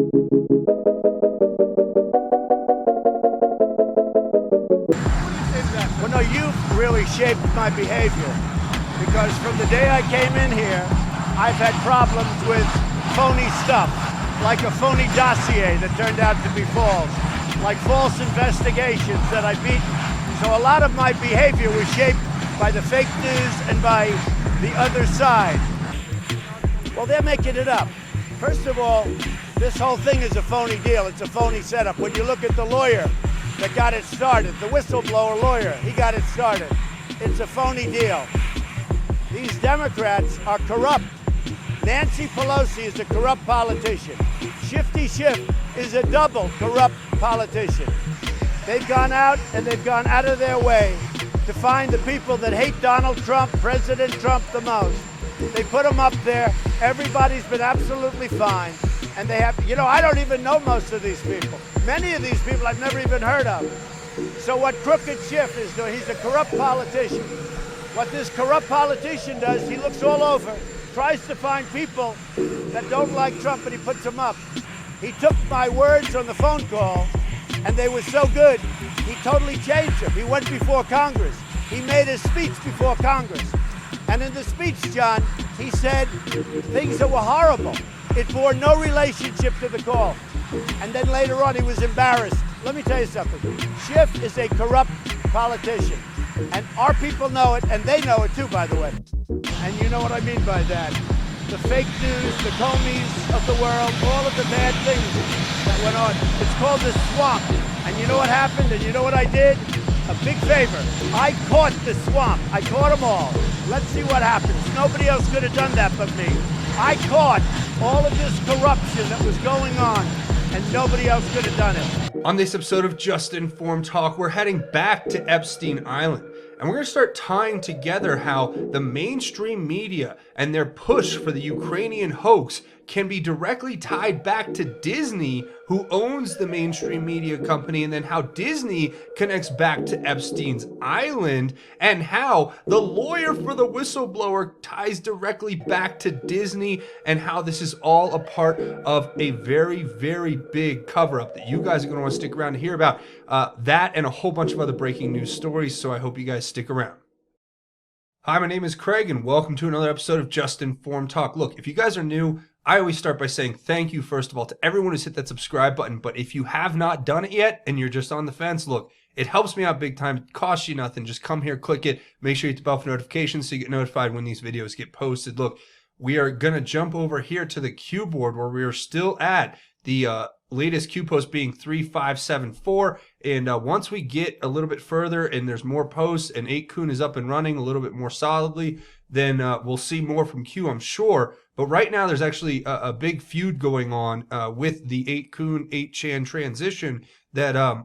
Well, no, you've really shaped my behavior, because from the day I came in here, I've had problems with phony stuff, like a phony dossier that turned out to be false, like false investigations that I beat. So a lot of my behavior was shaped by the fake news and by the other side. Well, they're making it up. First of all, this whole thing is a phony deal. It's a phony setup. When you look at the lawyer that got it started, the whistleblower lawyer, he got it started. It's a phony deal. These Democrats are corrupt. Nancy Pelosi is a corrupt politician. Shifty Schiff is a double corrupt politician. They've gone out and they've gone out of their way to find the people that hate Donald Trump, President Trump, the most. They put them up there. Everybody's been absolutely fine. And they have, you know, I don't even know most of these people. Many of these people I've never even heard of. So what Crooked Schiff is doing, he's a corrupt politician. What this corrupt politician does, he looks all over, tries to find people that don't like Trump, and he puts them up. He took my words on the phone call, and they were so good, he totally changed them. He went before Congress. He made a speech before Congress. And in the speech, John, he said things that were horrible. It bore no relationship to the call. And then later on, he was embarrassed. Let me tell you something. Schiff is a corrupt politician. And our people know it, and they know it too, by the way. And you know what I mean by that. The fake news, the Comeys of the world, all of the bad things that went on. It's called the swamp. And you know what happened? And you know what I did? A big favor. I caught the swamp. I caught them all. Let's see what happens. Nobody else could have done that but me. I caught all of this corruption that was going on, and nobody else could have done it. On this episode of Just Informed Talk, we're heading back to Epstein Island. And we're going to start tying together how the mainstream media and their push for the Ukrainian hoax can be directly tied back to Disney, who owns the mainstream media company, and then how Disney connects back to Epstein's Island, and how the lawyer for the whistleblower ties directly back to Disney, and how this is all a part of a very, very big cover-up that you guys are going to want to stick around to hear about. That and a whole bunch of other breaking news stories, so I hope you guys stick around. Hi, my name is Craig, and welcome to another episode of Just Informed Talk. Look, if you guys are new, I always start by saying thank you, first of all, to everyone who's hit that subscribe button. But if you have not done it yet and you're just on the fence, look, it helps me out big time. It costs you nothing. Just come here, click it. Make sure you hit the bell for notifications so you get notified when these videos get posted. Look, we are going to jump over here to the Q board where we are still at the latest Q post being 3574. And once we get a little bit further and there's more posts and 8kun is up and running a little bit more solidly, then we'll see more from Q, I'm sure. But right now there's actually a big feud going on with the 8kun, 8chan transition that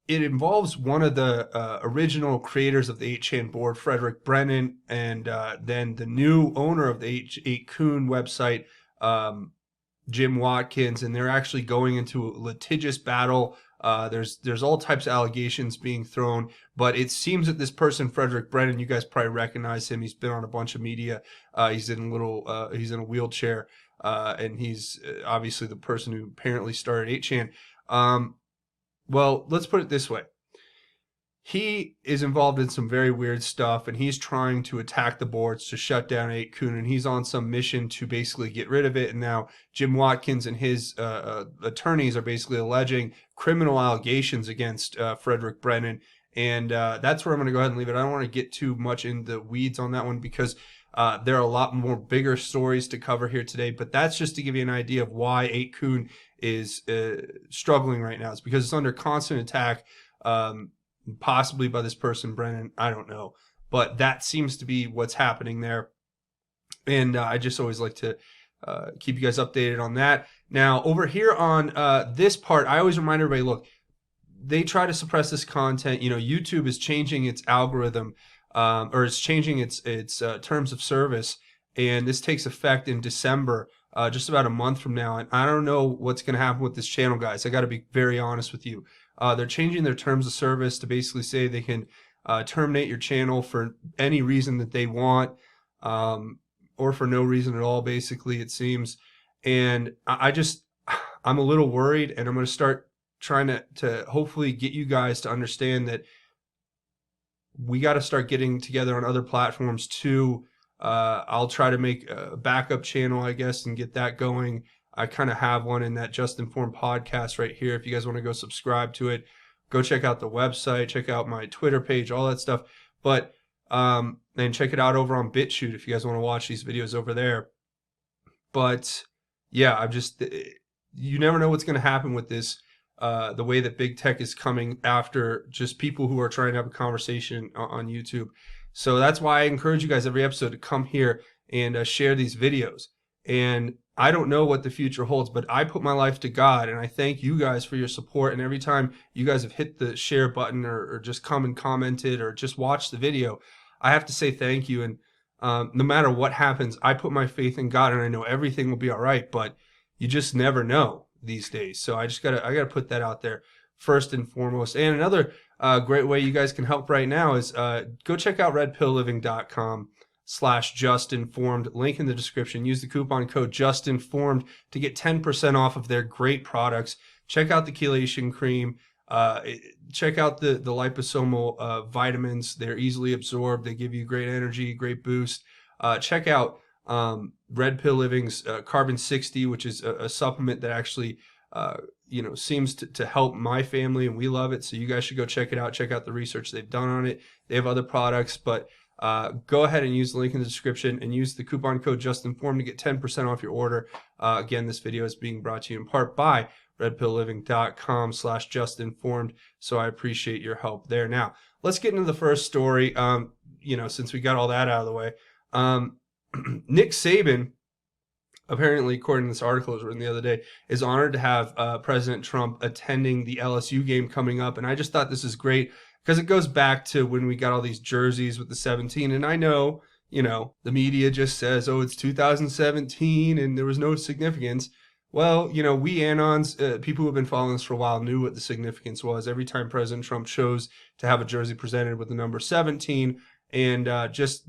it involves one of the original creators of the 8chan board, Frederick Brennan, and then the new owner of the 8kun website, Jim Watkins, and they're actually going into a litigious battle. There's all types of allegations being thrown, but it seems that this person, Frederick Brennan, you guys probably recognize him. He's been on a bunch of media. He's in a wheelchair, and he's obviously the person who apparently started 8chan. Well, let's put it this way. He is involved in some very weird stuff, and he's trying to attack the boards to shut down 8kun, and he's on some mission to basically get rid of it. And now Jim Watkins and his attorneys are basically alleging criminal allegations against Frederick Brennan. And that's where I'm going to go ahead and leave it. I don't want to get too much in the weeds on that one because there are a lot more bigger stories to cover here today. But that's just to give you an idea of why 8kun is struggling right now. It's because it's under constant attack. Possibly by this person, Brennan, I don't know. But that seems to be what's happening there. And I just always like to keep you guys updated on that. Now, over here on this part, I always remind everybody, look, they try to suppress this content. You know, YouTube is changing its algorithm, or it's changing its terms of service. And this takes effect in December, just about a month from now. And I don't know what's going to happen with this channel, guys. I got to be very honest with you. They're changing their terms of service to basically say they can terminate your channel for any reason that they want, or for no reason at all, basically, it seems. And I I'm a little worried, and I'm going to start trying to hopefully get you guys to understand that we got to start getting together on other platforms too. I'll try to make a backup channel, I guess, and get that going. I kind of have one in that Just Informed podcast right here. If you guys want to go subscribe to it, go check out the website, check out my Twitter page, all that stuff. But and check it out over on BitChute if you guys want to watch these videos over there. But yeah, you never know what's going to happen with this. The way that big tech is coming after just people who are trying to have a conversation on YouTube. So that's why I encourage you guys every episode to come here and share these videos. And I don't know what the future holds, but I put my life to God, and I thank you guys for your support. And every time you guys have hit the share button or just come and commented or just watched the video, I have to say thank you. And no matter what happens, I put my faith in God, and I know everything will be all right, but you just never know these days. So I gotta put that out there first and foremost. And another great way you guys can help right now is go check out redpillliving.com/justinformed. Link in the description. Use the coupon code justinformed to get 10% off of their great products. Check out the chelation cream. Check out the liposomal vitamins. They're easily absorbed. They give you great energy, great boost. Check out Red Pill Living's Carbon 60, which is a supplement that actually seems to help my family, and we love it. So you guys should go check it out. Check out the research they've done on it. They have other products, but go ahead and use the link in the description and use the coupon code JUSTINFORMED to get 10% off your order. Again, this video is being brought to you in part by redpillliving.com/justinformed. So I appreciate your help there. Now, let's get into the first story. Since we got all that out of the way, Nick Saban, apparently, according to this article that was written the other day, is honored to have President Trump attending the LSU game coming up. And I just thought this is great because it goes back to when we got all these jerseys with the 17. And I know, the media just says, oh, it's 2017 and there was no significance. Well, we Anons, people who have been following us for a while, knew what the significance was. Every time President Trump chose to have a jersey presented with the number 17, and kind of just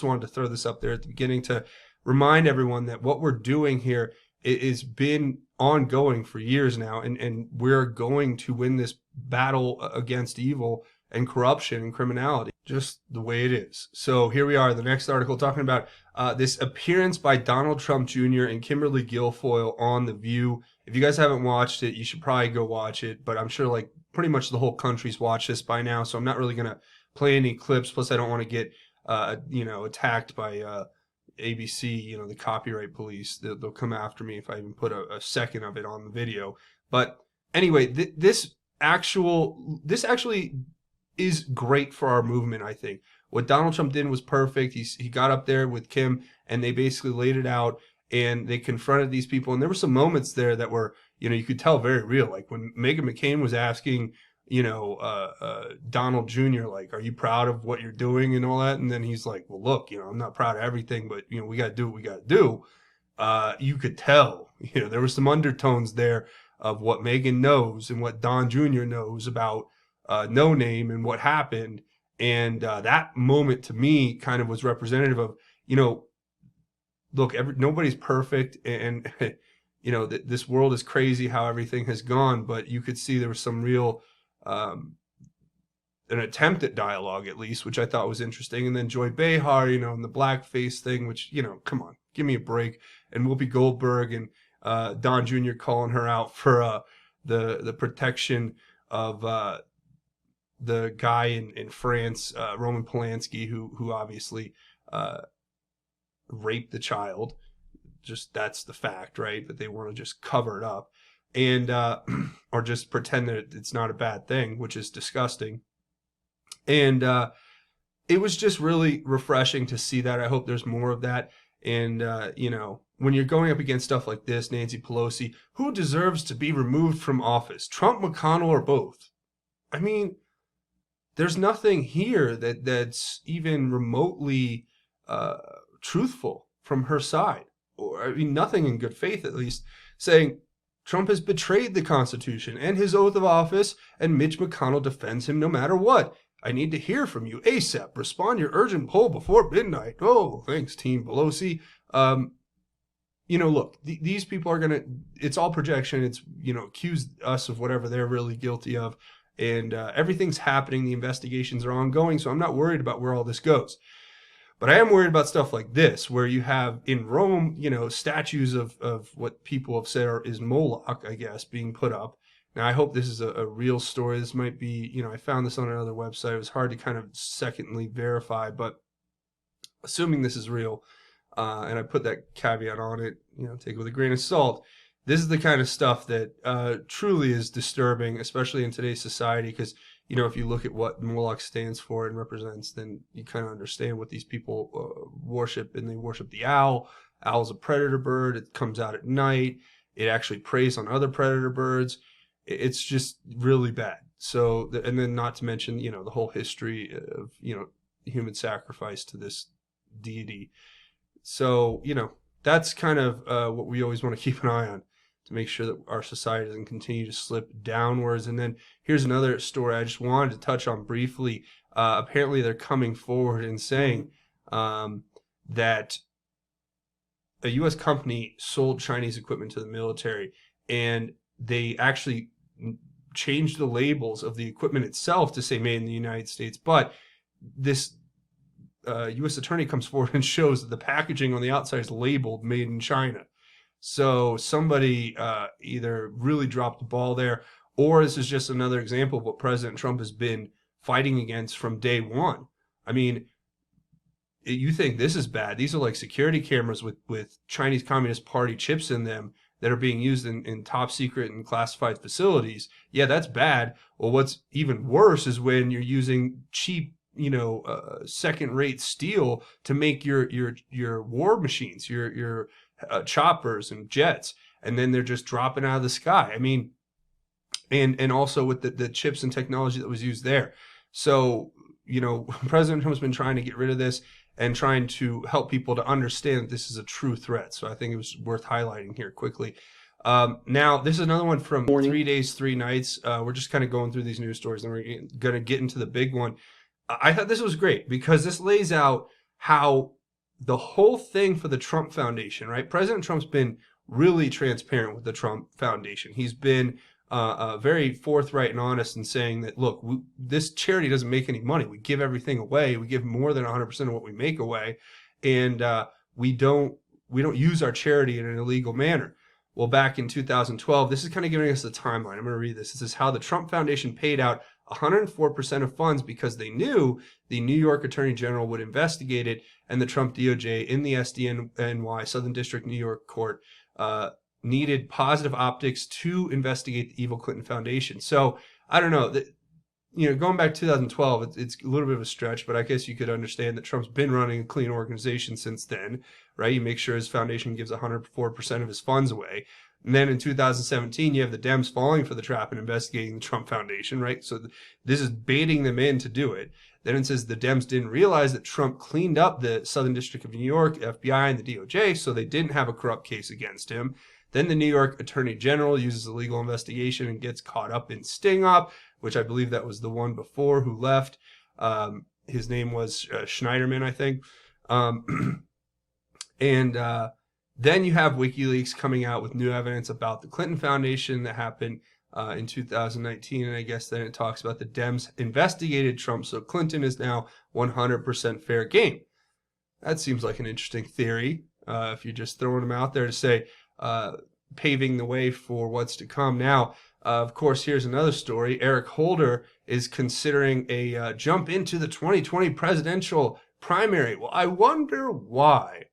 wanted to throw this up there at the beginning to remind everyone that what we're doing here is been ongoing for years now, and we're going to win this battle against evil and corruption and criminality, just the way it is. So here we are, the next article talking about this appearance by Donald Trump Jr. and Kimberly Guilfoyle on The View. If you guys haven't watched it, you should probably go watch it, but I'm sure pretty much the whole country's watched this by now, so I'm not really going to play any clips. Plus, I don't want to get attacked by ABC, the copyright police. They'll come after me if I even put a second of it on the video. But anyway, this actually is great for our movement, I think. What Donald Trump did was perfect. He got up there with Kim, and they basically laid it out, and they confronted these people. And there were some moments there that were, you could tell very real. Like when Meghan McCain was asking, Donald Jr., are you proud of what you're doing and all that? And then he's like, well, look, I'm not proud of everything, but, we got to do what we got to do. You could tell, there were some undertones there of what Meghan knows and what Don Jr. knows about No Name and what happened. And that moment to me kind of was representative of, look, nobody's perfect. And, this world is crazy how everything has gone. But you could see there was some real an attempt at dialogue, at least, which I thought was interesting. And then Joy Behar, and the blackface thing, which, come on, give me a break. And Whoopi Goldberg and Don Jr. calling her out for the protection of the guy in France, Roman Polanski, who obviously raped the child. Just that's the fact, right? But they want to just cover it up. And or just pretend that it's not a bad thing, which is disgusting. And it was just really refreshing to see that. I hope there's more of that. And when you're going up against stuff like this, Nancy Pelosi, who deserves to be removed from office, Trump, McConnell, or both? I mean, there's nothing here that's even remotely truthful from her side, or nothing in good faith, at least, saying Trump has betrayed the Constitution and his oath of office, and Mitch McConnell defends him no matter what. I need to hear from you ASAP. Respond your urgent poll before midnight. Oh, thanks, Team Pelosi. look, these people are gonna. It's all projection. It's accuse us of whatever they're really guilty of, and everything's happening. The investigations are ongoing, so I'm not worried about where all this goes. But I am worried about stuff like this, where you have in Rome, statues of what people have said is Moloch, I guess, being put up. Now, I hope this is a real story. This might be, I found this on another website. It was hard to kind of secondly verify, but assuming this is real, and I put that caveat on it, take it with a grain of salt. This is the kind of stuff that truly is disturbing, especially in today's society, because if you look at what Moloch stands for and represents, then you kind of understand what these people worship, and they worship the owl. Owl's a predator bird. It comes out at night. It actually preys on other predator birds. It's just really bad. So, and then not to mention, the whole history of, human sacrifice to this deity. So, that's kind of what we always want to keep an eye on, to make sure that our society doesn't continue to slip downwards. And then here's another story I just wanted to touch on briefly. Apparently they're coming forward and saying that a U.S. company sold Chinese equipment to the military, and they actually changed the labels of the equipment itself to say made in the United States. But this U.S. attorney comes forward and shows that the packaging on the outside is labeled made in China. So somebody either really dropped the ball there, or this is just another example of what President Trump has been fighting against from day one. I mean, you think this is bad. These are like security cameras with Chinese Communist Party chips in them that are being used in top secret and classified facilities. Yeah, that's bad. Well, what's even worse is when you're using cheap, second-rate steel to make your war machines, your choppers and jets, and then they're just dropping out of the sky. I mean, and also with the chips and technology that was used there. So, President Trump's been trying to get rid of this and trying to help people to understand that this is a true threat. So I think it was worth highlighting here quickly. Now, this is another one from 3 Days, 3 Nights. We're just kind of going through these news stories, and we're going to get into the big one. I thought this was great because this lays out how the whole thing for the Trump Foundation, right? President Trump's been really transparent with the Trump Foundation. He's been very forthright and honest in saying that, look, this charity doesn't make any money. We give everything away. We give more than 100% of what we make away, and we don't use our charity in an illegal manner. Well, back in 2012, this is kind of giving us the timeline. I'm going to read this. This is how the Trump Foundation paid out 104% of funds because they knew the New York Attorney General would investigate it, and the Trump DOJ in the SDNY, Southern District New York Court, needed positive optics to investigate the evil Clinton Foundation. So I don't know, going back to 2012, it's a little bit of a stretch, but I guess you could understand that Trump's been running a clean organization since then, right? You make sure his foundation gives 104% of his funds away. And then in 2017, you have the Dems falling for the trap and investigating the Trump Foundation, right? So this is baiting them in to do it. Then it says the Dems didn't realize that Trump cleaned up the Southern District of New York, FBI, and the DOJ, so they didn't have a corrupt case against him. Then the New York Attorney General uses a legal investigation and gets caught up in Sting Up, which I believe that was the one before who left. His name was Schneiderman, I think. Then you have WikiLeaks coming out with new evidence about the Clinton Foundation that happened in 2019. And I guess then it talks about the Dems investigated Trump, so Clinton is now 100% fair game. That seems like an interesting theory if you're just throwing them out there to say, paving the way for what's to come. Now, of course, here's another story. Eric Holder is considering a jump into the 2020 presidential primary. Well, I wonder why.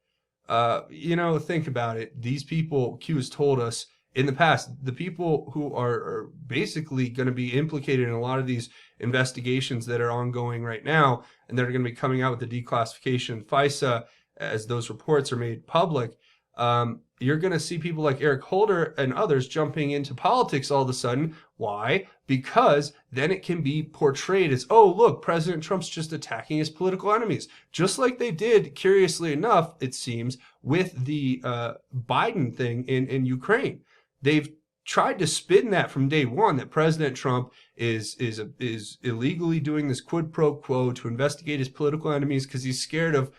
Think about it. These people, Q has told us in the past, the people who are basically going to be implicated in a lot of these investigations that are ongoing right now, and that are going to be coming out with the declassification of FISA as those reports are made public, you're going to see people like Eric Holder and others jumping into politics all of a sudden. Why? Because then it can be portrayed as, oh, look, President Trump's just attacking his political enemies. Just like they did, curiously enough, it seems, with the Biden thing in Ukraine. They've tried to spin that from day one, that President Trump is illegally doing this quid pro quo to investigate his political enemies because he's scared of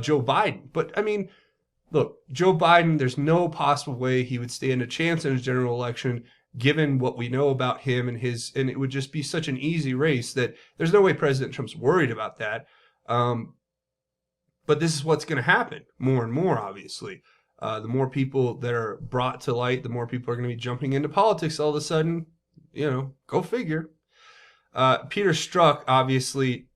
Joe Biden. But, I mean, look, Joe Biden, there's no possible way he would stand a chance in his general election, given what we know about him and and it would just be such an easy race that there's no way President Trump's worried about that. But this is what's going to happen more and more, obviously. The more people that are brought to light, the more people are going to be jumping into politics all of a sudden. Go figure. Peter Strzok, obviously,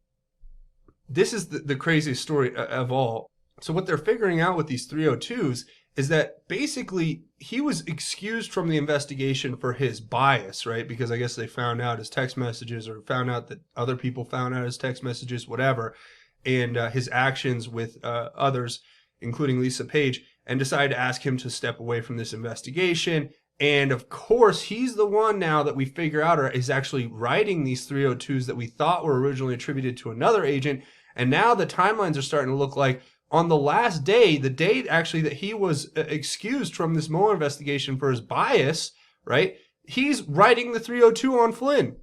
this is the craziest story of all. So what they're figuring out with these 302s is that basically he was excused from the investigation for his bias, right? Because I guess they found out his text messages, or found out that other people found out his text messages, whatever, and his actions with others, including Lisa Page, and decided to ask him to step away from this investigation. And of course, he's the one now that we figure out is actually writing these 302s that we thought were originally attributed to another agent. And now the timelines are starting to look like on the last day, the date actually that he was excused from this Mueller investigation for his bias, right? He's writing the 302 on Flynn,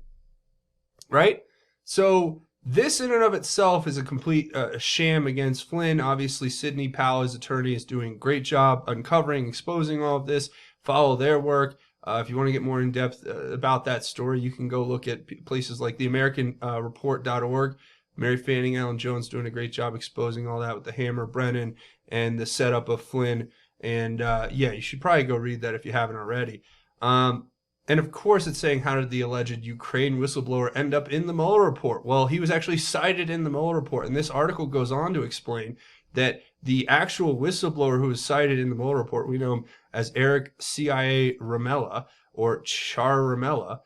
right? So this in and of itself is a complete sham against Flynn. Obviously, Sidney Powell, his attorney, is doing a great job uncovering, exposing all of this. Follow their work. If you want to get more in depth about that story, you can go look at places like theamericanreport.org. Mary Fanning, Alan Jones doing a great job exposing all that with the Hammer, Brennan, and the setup of Flynn. And yeah, you should probably go read that if you haven't already. And of course, it's saying, how did the alleged Ukraine whistleblower end up in the Mueller report? Well, he was actually cited in the Mueller report. And this article goes on to explain that the actual whistleblower who was cited in the Mueller report, we know him as Eric CIA Ramella, or Char Ramella.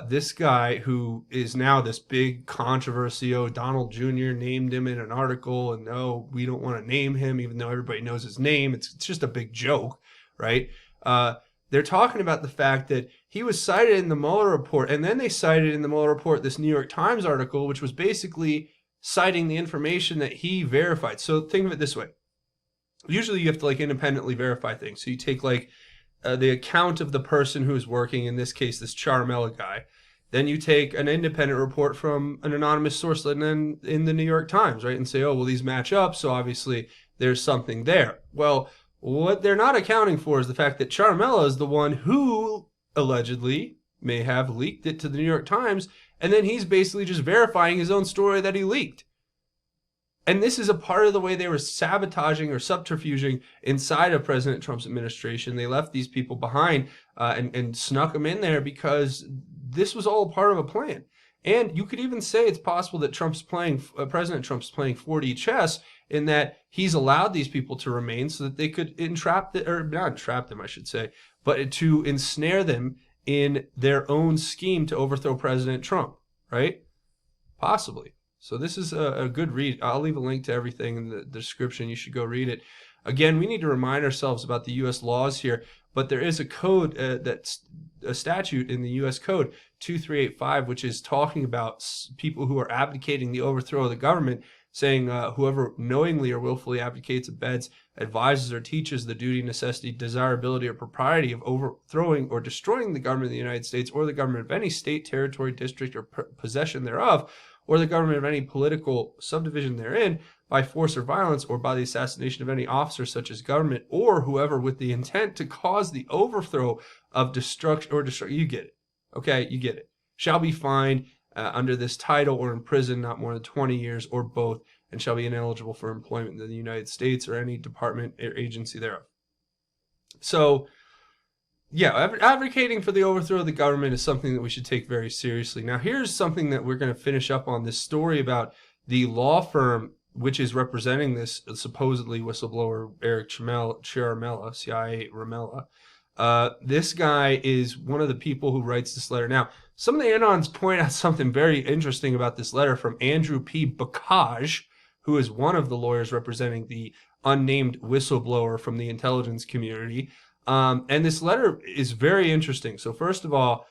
This guy who is now this big controversy. Donald Jr. named him in an article, and we don't want to name him, even though everybody knows his name. It's just a big joke, right? They're talking about the fact that he was cited in the Mueller report, and then they cited in the Mueller report this New York Times article, which was basically citing the information that he verified. So think of it this way. Usually you have to independently verify things. So you take the account of the person who is working, in this case, this Charmella guy. Then you take an independent report from an anonymous source and then in the New York Times, right? And say, well, these match up, so obviously there's something there. Well, what they're not accounting for is the fact that Charmella is the one who allegedly may have leaked it to the New York Times, and then he's basically just verifying his own story that he leaked. And this is a part of the way they were sabotaging or subterfuging inside of President Trump's administration. They left these people behind and snuck them in there because this was all part of a plan. And you could even say it's possible that President Trump's playing 4D chess, in that he's allowed these people to remain so that they could not entrap them, I should say, but to ensnare them in their own scheme to overthrow President Trump, right? Possibly. So this is a good read. I'll leave a link to everything in the description. You should go read it. Again, we need to remind ourselves about the U.S. laws here, but there is a code, that's a statute in the U.S. Code 2385, which is talking about people who are abdicating the overthrow of the government, saying whoever knowingly or willfully abdicates, abets, advises, or teaches the duty, necessity, desirability, or propriety of overthrowing or destroying the government of the United States or the government of any state, territory, district, or possession thereof, or the government of any political subdivision therein, by force or violence, or by the assassination of any officer such as government, or whoever with the intent to cause the overthrow of destruction or destruction. You get it. Okay, you get it. Shall be fined under this title or in prison not more than 20 years or both, and shall be ineligible for employment in the United States or any department or agency thereof. So, yeah, advocating for the overthrow of the government is something that we should take very seriously. Now, here's something that we're going to finish up on, this story about the law firm which is representing this supposedly whistleblower, Eric Ciaramella, CIA Ramella. This guy is one of the people who writes this letter. Now, some of the Anons point out something very interesting about this letter from Andrew P. Bacaj, who is one of the lawyers representing the unnamed whistleblower from the intelligence community. And this letter is very interesting. So first of all,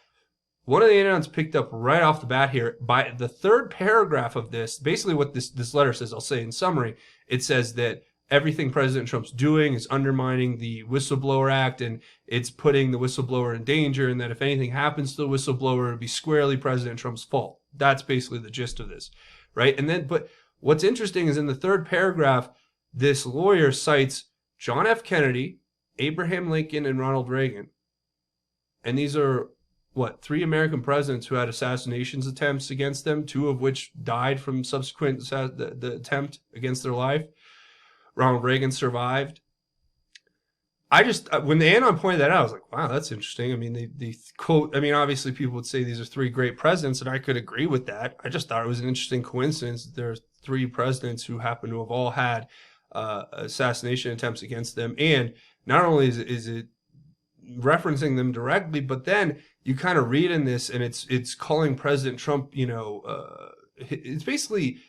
one of the Anons picked up right off the bat here by the third paragraph of this. Basically what this letter says, I'll say in summary, it says that everything President Trump's doing is undermining the Whistleblower Act, and it's putting the whistleblower in danger, and that if anything happens to the whistleblower, it'll be squarely President Trump's fault. That's basically the gist of this, right? And then, but what's interesting is in the third paragraph, this lawyer cites John F. Kennedy, Abraham Lincoln, and Ronald Reagan. And these are, what, 3 American presidents who had assassinations attempts against them, 2 of which died from subsequent the attempt against their life. Ronald Reagan survived. I just, when the Anon pointed that out, I was like, wow, that's interesting. I mean, they quote, I mean, obviously people would say these are 3 great presidents, and I could agree with that. I just thought it was an interesting coincidence that there are 3 presidents who happen to have all had assassination attempts against them. And not only is it referencing them directly, but then you kind of read in this, and it's calling President Trump, it's basically,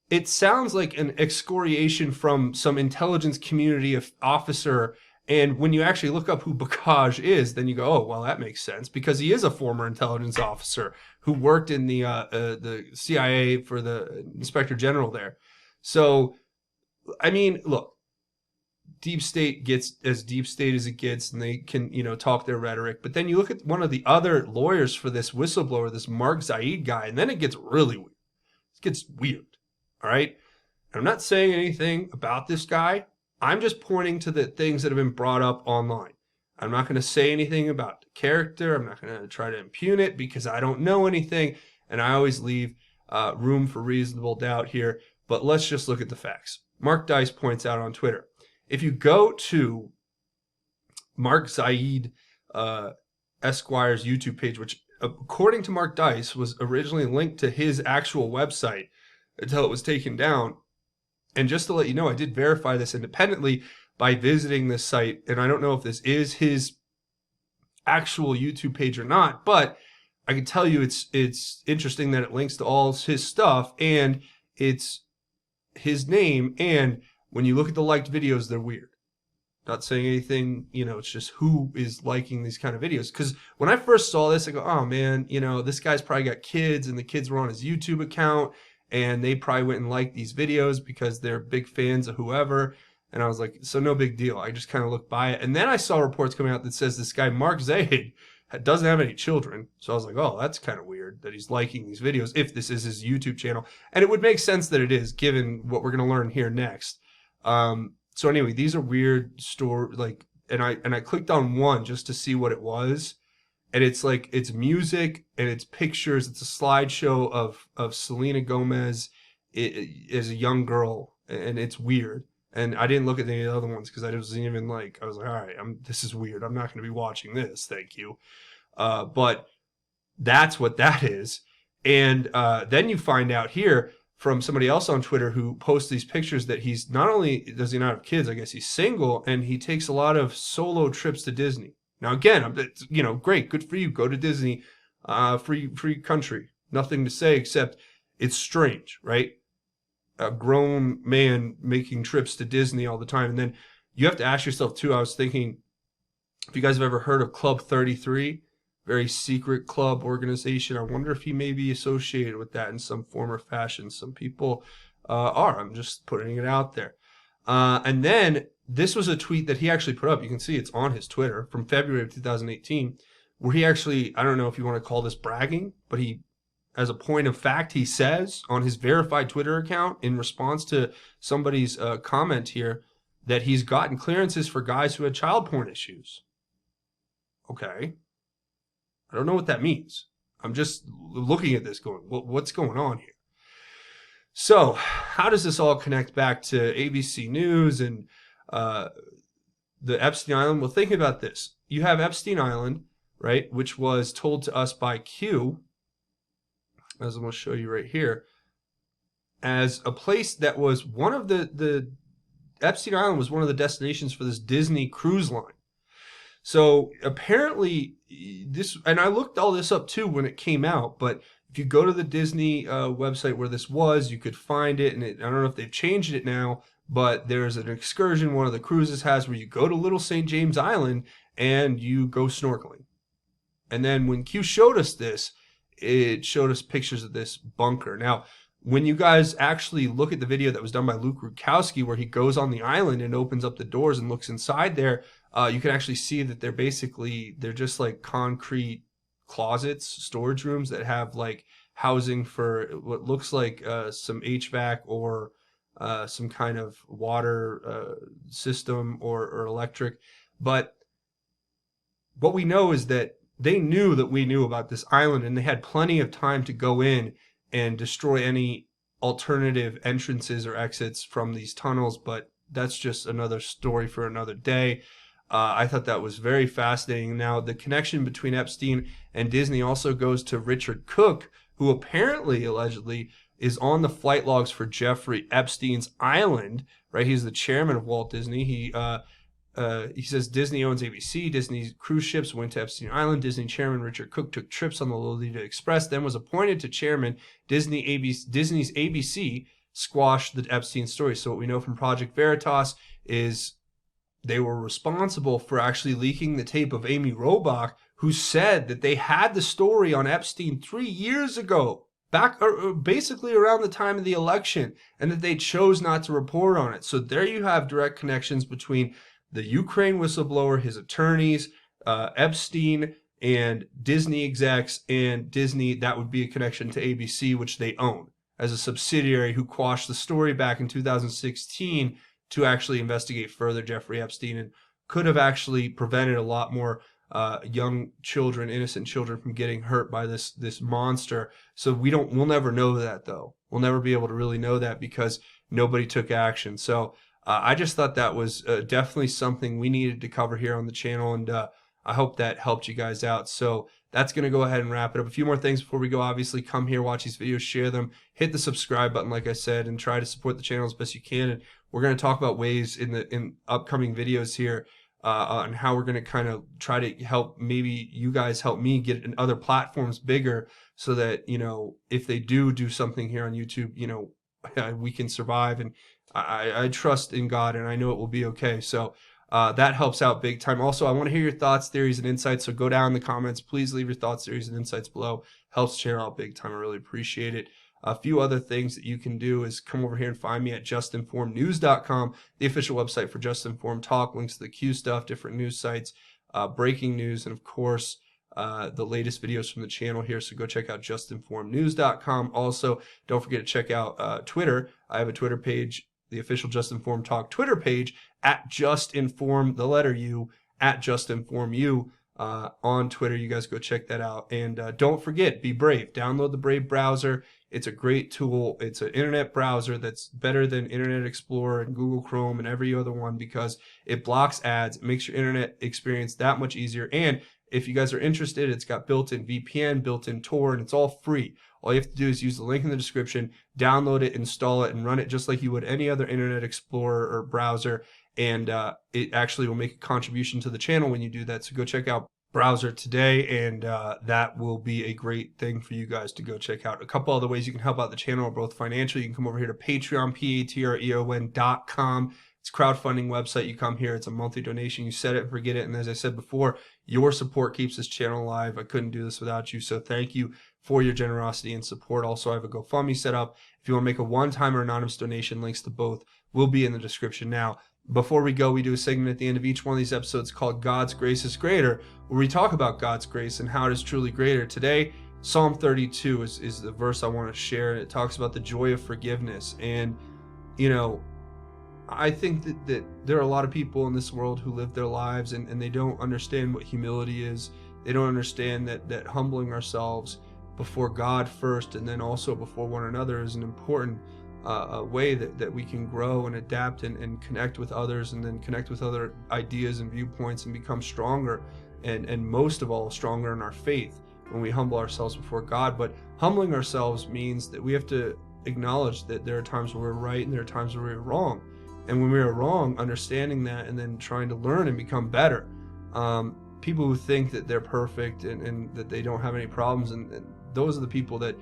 it sounds like an excoriation from some intelligence community officer. And when you actually look up who Bokaj is, then you go, oh, well, that makes sense, because he is a former intelligence officer who worked in the CIA for the Inspector General there. So, I mean, look, deep state gets as deep state as it gets, and they can, talk their rhetoric. But then you look at one of the other lawyers for this whistleblower, this Mark Zaid guy, and then it gets really weird. It gets weird, all right? I'm not saying anything about this guy. I'm just pointing to the things that have been brought up online. I'm not going to say anything about the character. I'm not going to try to impugn it because I don't know anything. And I always leave room for reasonable doubt here. But let's just look at the facts. Mark Dice points out on Twitter, if you go to Mark Zaid Esquire's YouTube page, which according to Mark Dice was originally linked to his actual website until it was taken down. And just to let you know, I did verify this independently by visiting this site. And I don't know if this is his actual YouTube page or not, but I can tell you it's interesting that it links to all his stuff, and it's his name. And when you look at the liked videos, they're weird. Not saying anything, it's just who is liking these kind of videos. Because when I first saw this, I go, oh man, this guy's probably got kids, and the kids were on his YouTube account, and they probably went and liked these videos because they're big fans of whoever. And I was like, so no big deal. I just kind of looked by it. And then I saw reports coming out that says this guy, Mark Zaid, doesn't have any children. So I was like, oh, that's kind of weird that he's liking these videos if this is his YouTube channel. And it would make sense that it is, given what we're going to learn here next. So anyway, these are weird and I clicked on one just to see what it was. And it's like, it's music and it's pictures. It's a slideshow of Selena Gomez as a young girl, and it's weird. And I didn't look at any of the other ones because I wasn't even I was like, all right, this is weird. I'm not going to be watching this. Thank you. But that's what that is. And then you find out here from somebody else on Twitter who posts these pictures that he's not only does he not have kids, I guess he's single, and he takes a lot of solo trips to Disney. Now, again, great, good for you. Go to Disney, free country. Nothing to say except it's strange, right? A grown man making trips to Disney all the time. And then you have to ask yourself, too, I was thinking, if you guys have ever heard of Club 33, very secret club organization, I wonder if he may be associated with that in some form or fashion. Some people are. I'm just putting it out there. And then this was a tweet that he actually put up. You can see it's on his Twitter from February of 2018, where he actually, I don't know if you want to call this bragging, but he, as a point of fact, he says on his verified Twitter account in response to somebody's comment here that he's gotten clearances for guys who had child porn issues. Okay. I don't know what that means. I'm just looking at this going, what's going on here? So how does this all connect back to ABC News and the Epstein Island? Well, think about this. You have Epstein Island, right, which was told to us by Q, as I'm going to show you right here, as a place that was one of the Epstein Island was one of the destinations for this Disney cruise line. So apparently this, and I looked all this up too when it came out, but if you go to the Disney website where this was, you could find it. And I don't know if they've changed it now, but there's an excursion one of the cruises has where you go to Little St. James Island and you go snorkeling. And then when Q showed us this, it showed us pictures of this bunker. Now, when you guys actually look at the video that was done by Luke Rukowski, where he goes on the island and opens up the doors and looks inside there, you can actually see that they're just like concrete closets, storage rooms that have like housing for what looks like some HVAC or some kind of water system or electric. But what we know is that they knew that we knew about this island, and they had plenty of time to go in and destroy any alternative entrances or exits from these tunnels. But that's just another story for another day. I thought that was very fascinating. Now, the connection between Epstein and Disney also goes to Richard Cook, who apparently, allegedly, is on the flight logs for Jeffrey Epstein's island, right? He's the chairman of Walt Disney. He says Disney owns ABC. Disney's cruise ships went to Epstein Island. Disney chairman Richard Cook took trips on the Lolita Express, then was appointed to chairman. Disney's ABC squashed the Epstein story. So what we know from Project Veritas is they were responsible for actually leaking the tape of Amy Robach, who said that they had the story on Epstein 3 years ago, back basically around the time of the election, and that they chose not to report on it. So there you have direct connections between the Ukraine whistleblower, his attorneys, Epstein, and Disney execs, and Disney. That would be a connection to ABC, which they own as a subsidiary, who quashed the story back in 2016 to actually investigate further Jeffrey Epstein, and could have actually prevented a lot more young children, innocent children, from getting hurt by this monster. So we'll never know that, though. We'll never be able to really know that because nobody took action. So I just thought that was definitely something we needed to cover here on the channel, and I hope that helped you guys out. So that's going to go ahead and wrap it up. A few more things before we go. Obviously, come here, watch these videos, share them, hit the subscribe button, like I said, and try to support the channel as best you can. And we're going to talk about ways in upcoming videos here on how we're going to kind of try to help, maybe you guys help me get in other platforms bigger, so that, you know, if they do something here on YouTube, you know, we can survive. And I trust in God, and I know it will be okay. So that helps out big time. Also, I want to hear your thoughts, theories, and insights. So go down in the comments. Please leave your thoughts, theories, and insights below. Helps the channel out big time. I really appreciate it. A few other things that you can do is come over here and find me at JUSTINFORMEDNews.com, the official website for Just Informed Talk, links to the Q stuff, different news sites, breaking news, and of course, the latest videos from the channel here. So go check out JUSTINFORMEDNews.com. Also, don't forget to check out Twitter. I have a Twitter page, the official Just Informed Talk Twitter page, at JUSTINFORM, the letter U, at JUSTINFORMU on Twitter. You guys go check that out. And don't forget, be brave. Download the Brave browser. It's a great tool. It's an internet browser that's better than Internet Explorer and Google Chrome and every other one, because it blocks ads. It makes your internet experience that much easier. And if you guys are interested, it's got built-in VPN, built-in Tor, and it's all free. All you have to do is use the link in the description, download it, install it, and run it just like you would any other Internet Explorer or browser. And it actually will make a contribution to the channel when you do that. So go check out browser today, and that will be a great thing for you guys to go check out. A couple other ways you can help out the channel are both financial. You can come over here to Patreon, patreon.com. It's a crowdfunding website. You come here, it's a monthly donation. You set it and forget it. And as I said before, your support keeps this channel alive. I couldn't do this without you. So thank you for your generosity and support. Also, I have a GoFundMe set up. If you want to make a one-time or anonymous donation, links to both will be in the description. Now, before we go, we do a segment at the end of each one of these episodes called God's Grace is Greater, where we talk about God's grace and how it is truly greater. Today, Psalm 32 is the verse I want to share. It talks about the joy of forgiveness. And, you know, I think that there are a lot of people in this world who live their lives and they don't understand what humility is. They don't understand that humbling ourselves before God first, and then also before one another, is an important a way that we can grow and adapt and connect with others, and then connect with other ideas and viewpoints, and become stronger, and most of all, stronger in our faith when we humble ourselves before God. But humbling ourselves means that we have to acknowledge that there are times where we're right and there are times where we're wrong. And when we are wrong, understanding that and then trying to learn and become better. People who think that they're perfect and that they don't have any problems, and those are the people that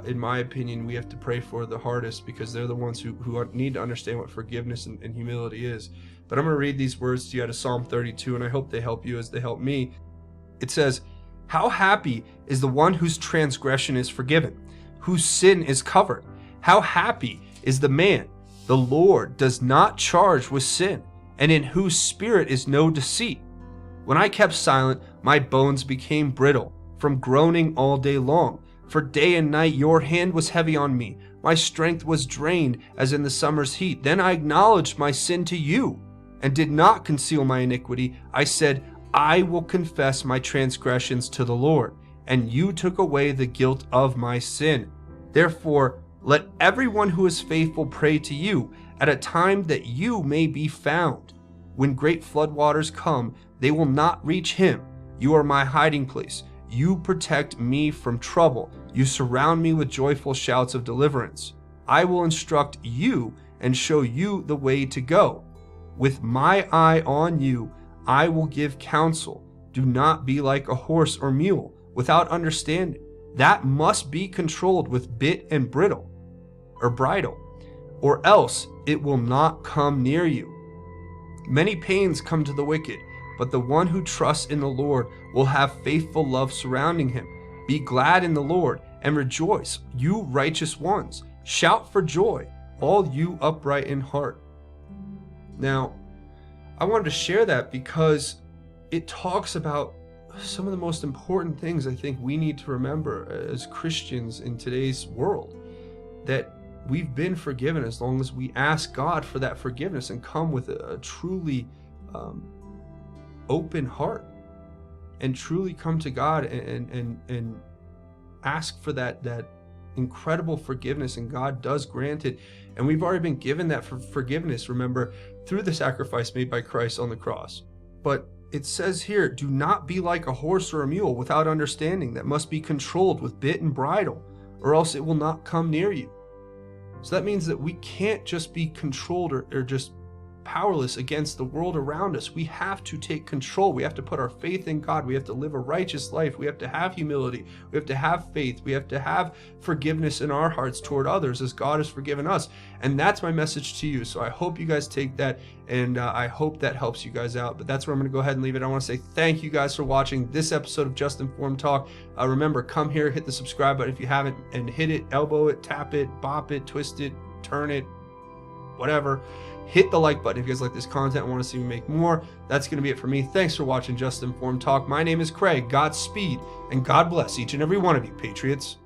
in my opinion, we have to pray for the hardest, because they're the ones who need to understand what forgiveness and humility is. But I'm going to read these words to you out of Psalm 32, and I hope they help you as they help me. It says, "How happy is the one whose transgression is forgiven, whose sin is covered. How happy is the man the Lord does not charge with sin, and in whose spirit is no deceit. When I kept silent, my bones became brittle from groaning all day long. For day and night your hand was heavy on me. My strength was drained as in the summer's heat. Then I acknowledged my sin to you and did not conceal my iniquity. I said, I will confess my transgressions to the Lord, and you took away the guilt of my sin. Therefore, let everyone who is faithful pray to you at a time that you may be found. When great floodwaters come, they will not reach him. You are my hiding place. You protect me from trouble. You surround me with joyful shouts of deliverance. I will instruct you and show you the way to go. With my eye on you, I will give counsel. Do not be like a horse or mule without understanding. That must be controlled with bit and bridle, or else it will not come near you. Many pains come to the wicked, but the one who trusts in the Lord will have faithful love surrounding him. Be glad in the Lord and rejoice, you righteous ones. Shout for joy, all you upright in heart. Now, I wanted to share that because it talks about some of the most important things I think we need to remember as Christians in today's world. That we've been forgiven as long as we ask God for that forgiveness and come with a truly open heart and truly come to God and ask for that incredible forgiveness, and God does grant it. And we've already been given that forgiveness, remember, through the sacrifice made by Christ on the cross. But it says here, do not be like a horse or a mule without understanding, that must be controlled with bit and bridle, or else it will not come near you. So that means that we can't just be controlled or just powerless against the world around us. We have to take control. We have to put our faith in God. We have to live a righteous life. We have to have humility. We have to have faith. We have to have forgiveness in our hearts toward others as God has forgiven us. And that's my message to you. So I hope you guys take that, and I hope that helps you guys out. But that's where I'm going to go ahead and leave it. I want to say thank you guys for watching this episode of Just Informed Talk. Remember, come here, hit the subscribe button if you haven't, and hit it, elbow it, tap it, bop it, twist it, turn it, whatever. Hit the like button if you guys like this content and want to see me make more. That's going to be it for me. Thanks for watching Just Informed Talk. My name is Craig. Godspeed and God bless each and every one of you, Patriots.